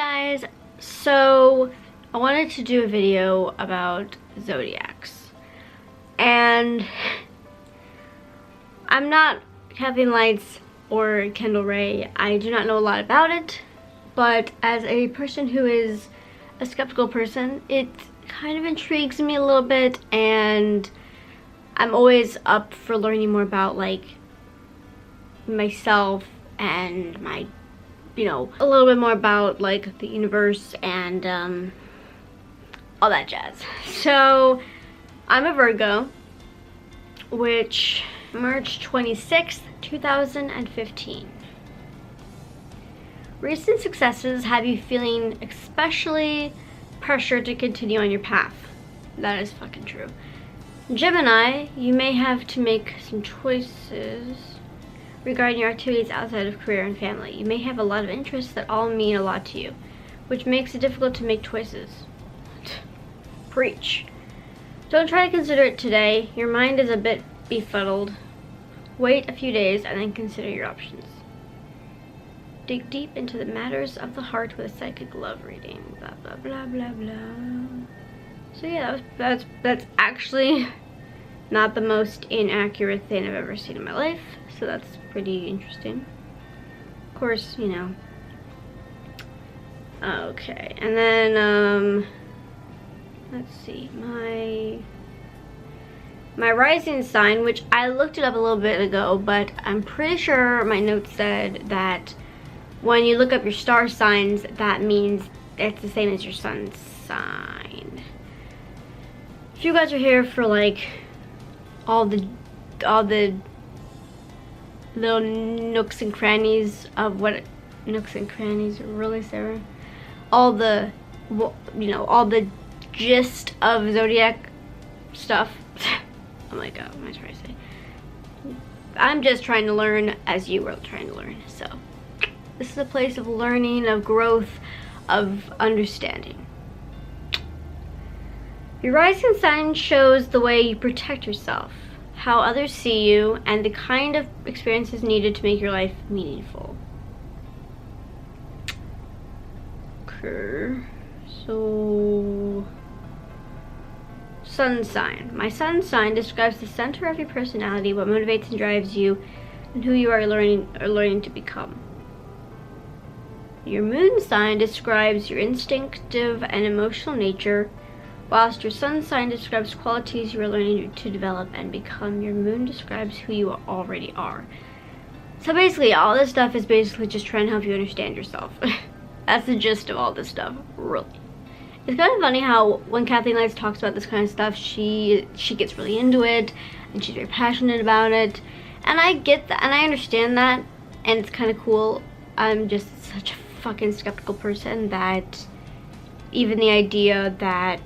Guys, so I wanted to do a video about Zodiacs, and I'm not Kathleen Lights or Kendall Ray. I do not know a lot about it, but as a person who is a skeptical person, it kind of intrigues me a little bit, and I'm always up for learning more about like myself and my, you know, a little bit more about like the universe and all that jazz. So I'm a Virgo, which March 26th, 2015. Recent successes have you feeling especially pressured to continue on your path. That is fucking true. Gemini, you may have to make some choices regarding your activities outside of career and family. You may have a lot of interests that all mean a lot to you, which makes it difficult to make choices. Preach. Don't try to consider it today. Your mind is a bit befuddled. Wait a few days and then consider your options. Dig deep into the matters of the heart with a psychic love reading. Blah blah blah blah blah. So yeah, that's actually not the most inaccurate thing I've ever seen in my life. So that's pretty interesting. Of course, you know. Okay, and then let's see, my rising sign, which I looked it up a little bit ago, but I'm pretty sure my notes said that when you look up your star signs, that means it's the same as your sun sign. If you guys are here for like all the little nooks and crannies of what nooks and crannies really, Sarah, all the, you know, all the gist of Zodiac stuff. I'm like, oh, what am I trying to say? I'm just trying to learn as you were trying to learn. So this is a place of learning, of growth, of understanding. Your rising sign shows the way you protect yourself, how others see you, and the kind of experiences needed to make your life meaningful. Okay, so sun sign. My sun sign describes the center of your personality, what motivates and drives you, and who you are learning to become. Your moon sign describes your instinctive and emotional nature, whilst your sun sign describes qualities you are learning to develop and become. Your moon describes who you already are. So basically, all this stuff is basically just trying to help you understand yourself. That's the gist of all this stuff, really. It's kind of funny how when Kathleen Lights talks about this kind of stuff, she gets really into it, and she's very passionate about it. And I get that, and I understand that, and it's kind of cool. I'm just such a fucking skeptical person that even the idea that,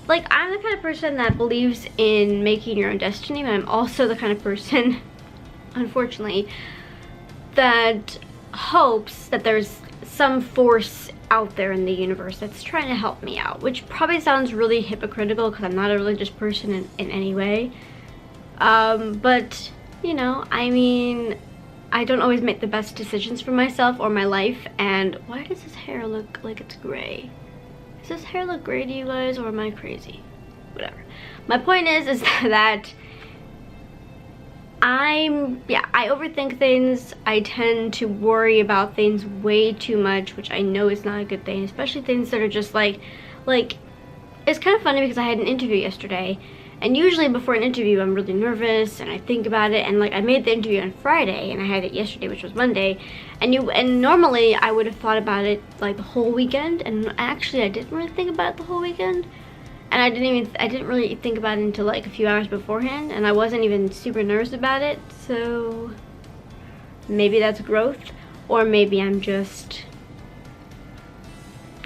like, I'm the kind of person that believes in making your own destiny, but I'm also the kind of person, unfortunately, that hopes that there's some force out there in the universe that's trying to help me out, which probably sounds really hypocritical because I'm not a religious person in any way. But, you know, I mean, I don't always make the best decisions for myself or my life. And why does this hair look like it's gray? Does this hair look gray to you guys, or am I crazy? Whatever. My point is that I overthink things. I tend to worry about things way too much, which I know is not a good thing, especially things that are just like, it's kind of funny because I had an interview yesterday, and usually before an interview I'm really nervous and I think about it, and like I made the interview on Friday and I had it yesterday, which was Monday, and normally I would have thought about it like the whole weekend, and actually I didn't really think about it the whole weekend. And I didn't really think about it until like a few hours beforehand, and I wasn't even super nervous about it. So maybe that's growth, or maybe I'm just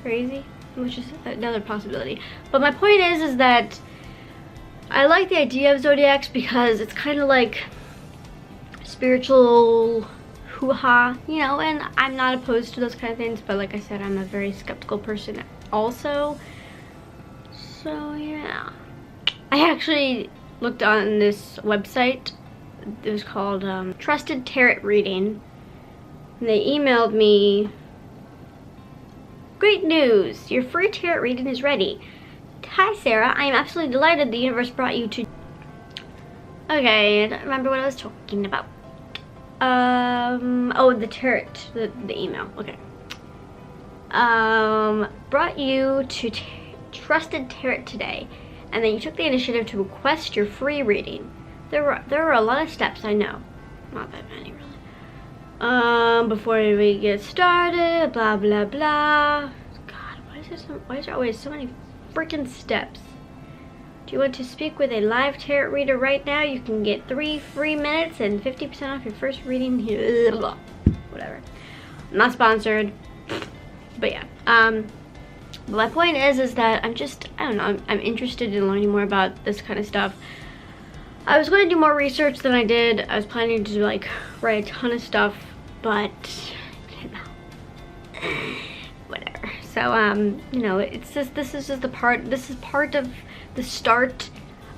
crazy, which is another possibility. But my point is that I like the idea of Zodiacs because it's kind of like spiritual hoo-ha, you know, and I'm not opposed to those kind of things, but like I said, I'm a very skeptical person also. So yeah, I actually looked on this website. It was called Trusted Tarot Reading, and they emailed me Great news! Your free tarot reading is ready. Hi Sarah, I am absolutely delighted the universe brought you to... Okay, I don't remember what I was talking about. Oh, the tarot, the email, okay. Brought you to Trusted Tarot today, and then you took the initiative to request your free reading. There were a lot of steps, I know. Not that many, really. Before we get started, blah, blah, blah. God, why is there always so many freaking steps? Do you want to speak with a live tarot reader right now? You can get 3 free minutes and 50% off your first reading here. Whatever. I'm not sponsored. But yeah. My point is that I don't know, I'm interested in learning more about this kind of stuff. I was going to do more research than I did. I was planning to like write a ton of stuff, but you know, whatever. So you know, this is part of the start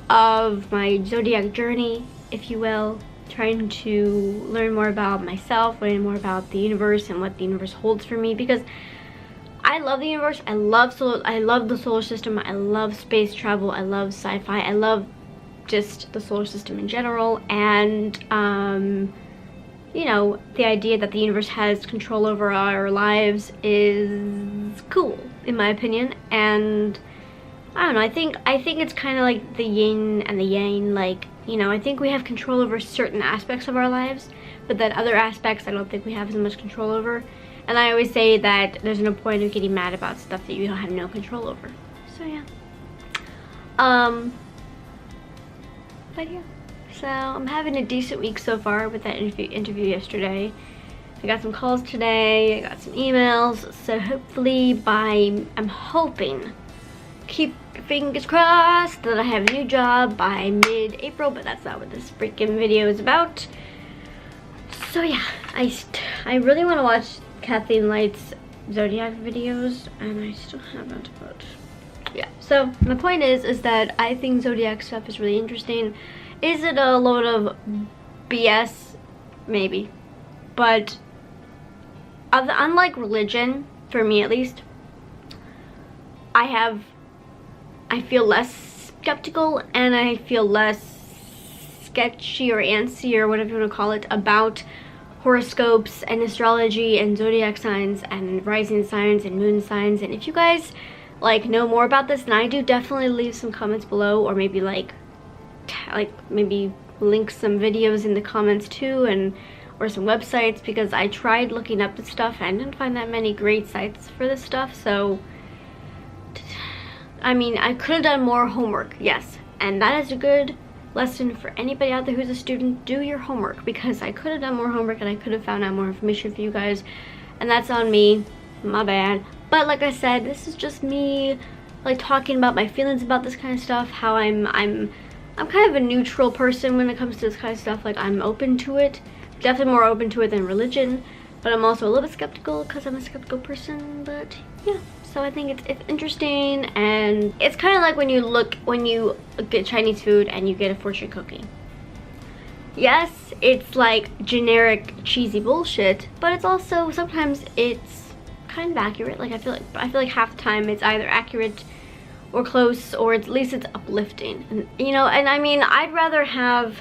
of my Zodiac journey, if you will. Trying to learn more about myself, learn more about the universe and what the universe holds for me, because I love the universe. I love the solar system. I love space travel. I love sci-fi. I love just the solar system in general, and you know, the idea that the universe has control over our lives is cool, in my opinion. And I don't know, I think it's kind of like the yin and the yang. Like, you know, I think we have control over certain aspects of our lives, but then other aspects I don't think we have as much control over. And I always say that there's no point of getting mad about stuff that you don't have no control over. So yeah. But yeah. So I'm having a decent week so far with that interview yesterday. I got some calls today, I got some emails, so hopefully I'm hoping, keep your fingers crossed, that I have a new job by mid-April, but that's not what this freaking video is about. So yeah, I really want to watch Kathleen Light's Zodiac videos, and I still haven't, but yeah. So my point is that I think Zodiac stuff is really interesting. Is it a load of BS? Maybe. But unlike religion, for me at least, I feel less skeptical, and I feel less sketchy or antsy or whatever you want to call it about horoscopes and astrology and zodiac signs and rising signs and moon signs. And if you guys like know more about this than I do, definitely leave some comments below, or maybe maybe link some videos in the comments too, and or some websites, because I tried looking up this stuff and didn't find that many great sites for this stuff. So I mean, I could have done more homework, yes, and that is a good lesson for anybody out there who's a student. Do your homework, because I could have done more homework and I could have found out more information for you guys, and that's on me, my bad. But like I said, this is just me like talking about my feelings about this kind of stuff, how I'm kind of a neutral person when it comes to this kind of stuff. Like, I'm open to it, definitely more open to it than religion, but I'm also a little bit skeptical because I'm a skeptical person. But yeah, so I think it's interesting, and it's kind of like when you get Chinese food and you get a fortune cookie. Yes, it's like generic cheesy bullshit, but it's also sometimes it's kind of accurate. Like I feel like half the time it's either accurate or close, or at least it's uplifting. And you know, and I mean, I'd rather have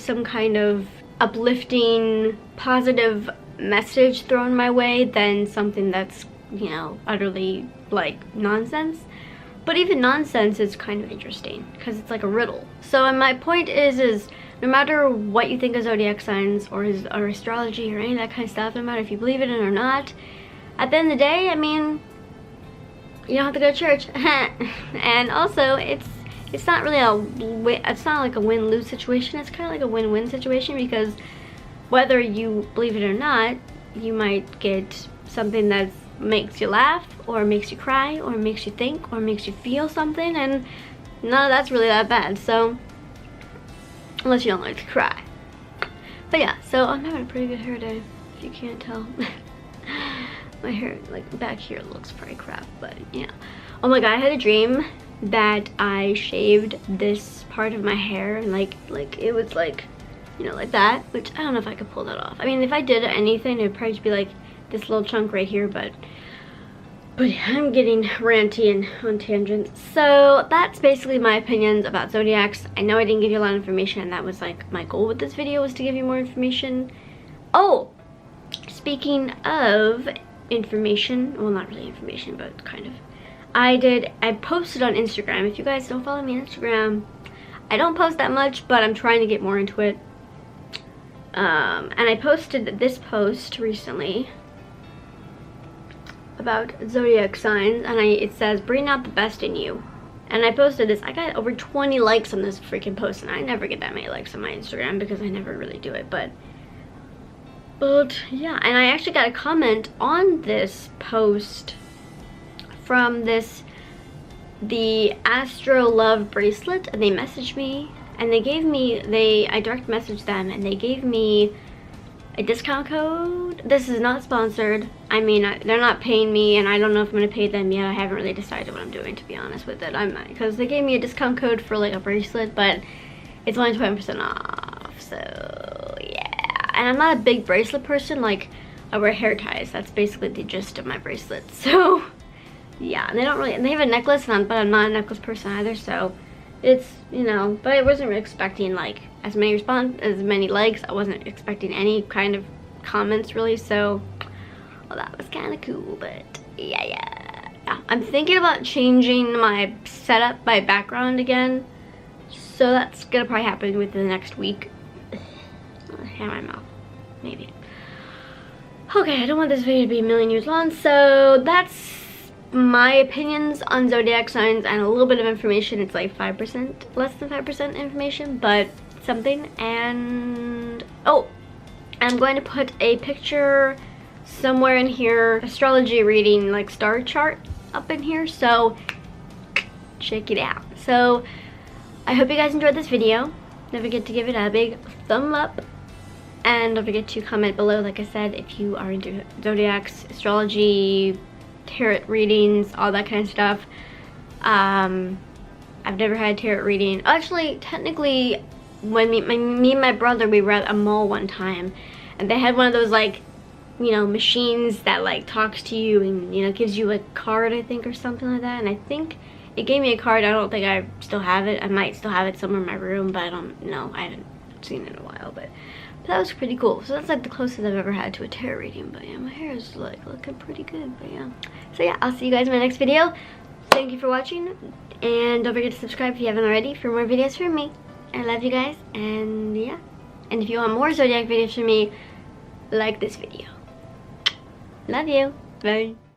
some kind of uplifting, positive message thrown my way than something that's, you know, utterly like nonsense. But even nonsense is kind of interesting because it's like a riddle. So my point is no matter what you think of zodiac signs or astrology or any of that kind of stuff, no matter if you believe in it or not, at the end of the day, I mean, you don't have to go to church. And also, it's not really it's not like a win-lose situation. It's kind of like a win-win situation, because whether you believe it or not, you might get something that makes you laugh, or makes you cry, or makes you think, or makes you feel something, and none of that's really that bad. So unless you don't like to cry. But yeah, so I'm having a pretty good hair day, if you can't tell. My hair, like, back here looks pretty crap, but yeah. Oh my god, I had a dream that I shaved this part of my hair, and like it was like, you know, like that, which I don't know if I could pull that off. I mean, if I did anything, it'd probably just be like this little chunk right here, but But yeah, I'm getting ranty and on tangents. So that's basically my opinions about zodiacs. I know I didn't give you a lot of information, and that was like my goal with this video, was to give you more information. Oh, speaking of information, well, not really information, but kind of. I posted on Instagram. If you guys don't follow me on Instagram, I don't post that much, but I'm trying to get more into it. And I posted this post recently about zodiac signs, and it says, bring out the best in you. And I posted this. I got over 20 likes on this freaking post, and I never get that many likes on my Instagram because I never really do it, but yeah. And I actually got a comment on this post from the Astro Love bracelet, and they messaged me, and they gave me, I direct messaged them, and they gave me a discount code. This is not sponsored. I mean, they're not paying me, and I don't know if I'm gonna pay them yet. I haven't really decided what I'm doing, to be honest with it. Because they gave me a discount code for like a bracelet, but it's only 20% off, so yeah. And I'm not a big bracelet person. Like, I wear hair ties. That's basically the gist of my bracelets. So yeah, and they have a necklace, but I'm not a necklace person either, so it's, you know, but I wasn't really expecting like as many likes. I wasn't expecting any kind of comments really, so well, that was kind of cool. But yeah, I'm thinking about changing my setup, my background again, so that's gonna probably happen within the next week. Hair in my mouth, maybe. Okay, I don't want this video to be a million years long, so that's my opinions on zodiac signs and a little bit of information. It's like 5%, less than 5% information, but something. And oh, I'm going to put a picture somewhere in here, astrology reading, like star chart up in here, so check it out. So I hope you guys enjoyed this video. Don't forget to give it a big thumb up, and don't forget to comment below, like I said, if you are into zodiacs, astrology, tarot readings, all that kind of stuff. I've never had a tarot reading. Actually, technically, when me and my brother, we were at a mall one time, and they had one of those, like, you know, machines that like talks to you and, you know, gives you a card, I think, or something like that. And I think it gave me a card. I don't think I still have it. I might still have it somewhere in my room, but I don't know. I haven't seen it in a while, but that was pretty cool. So that's like the closest I've ever had to a tarot reading. But yeah, my hair is like looking pretty good. But yeah, so yeah, I'll see you guys in my next video. Thank you for watching, and don't forget to subscribe if you haven't already for more videos from me. I love you guys, and yeah, and if you want more zodiac videos from me, like this video. Love you. Bye.